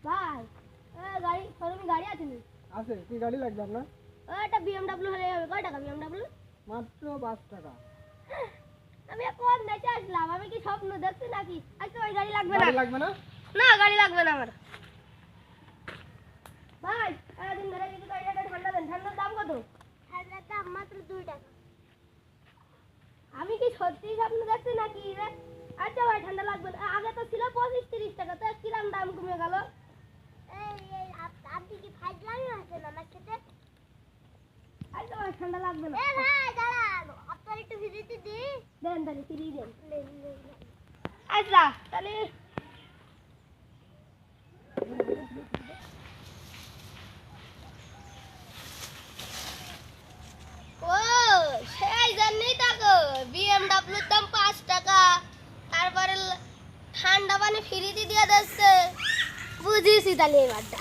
ভাই গাড়ি শোরুমে গাড়ি আছে নি? আছে, কি গাড়ি লাগবে আপনার? একটা BMW হলে হবে। কয় টাকা BMW? মাত্র 5 টাকা। আমি কোন দেশে আসলাম? আমি কি স্বপ্ন দেখছি নাকি? আচ্ছা ওই গাড়ি লাগবে না। গাড়ি লাগবে না? না গাড়ি লাগবে না আমার। ভাই দিন ধরে কিছু গাড়িটা ঠান্ডা দেন। ঠান্ডার দাম কত? ঠান্ডার দাম মাত্র 2 টাকা। আমি কি সত্যি স্বপ্ন দেখছি নাকি রে? আচ্ছা ভাই ঠান্ডা লাগবে না। আগে তো ছিল 25-30 টাকা। তো কিরাম দাম কমে গেল? এই আপনি কি ফাইট লাগিয়ে আছেন আমার সাথে? আচ্ছা ভাই ঠান্ডা লাগবে না। ভাই দাঁড়ান, আপনার একটু ভিজিতে দি। দেন তাহলে ফ্রি দেন। আচ্ছা তাহলে ও সেই জন্যই টাকা BMW দাম 5 টাকা, তারপরে ঠান্ডা পানি ফ্রিতে দিয়ে দিচ্ছে। বুঝিছি তাহলে এবারটা।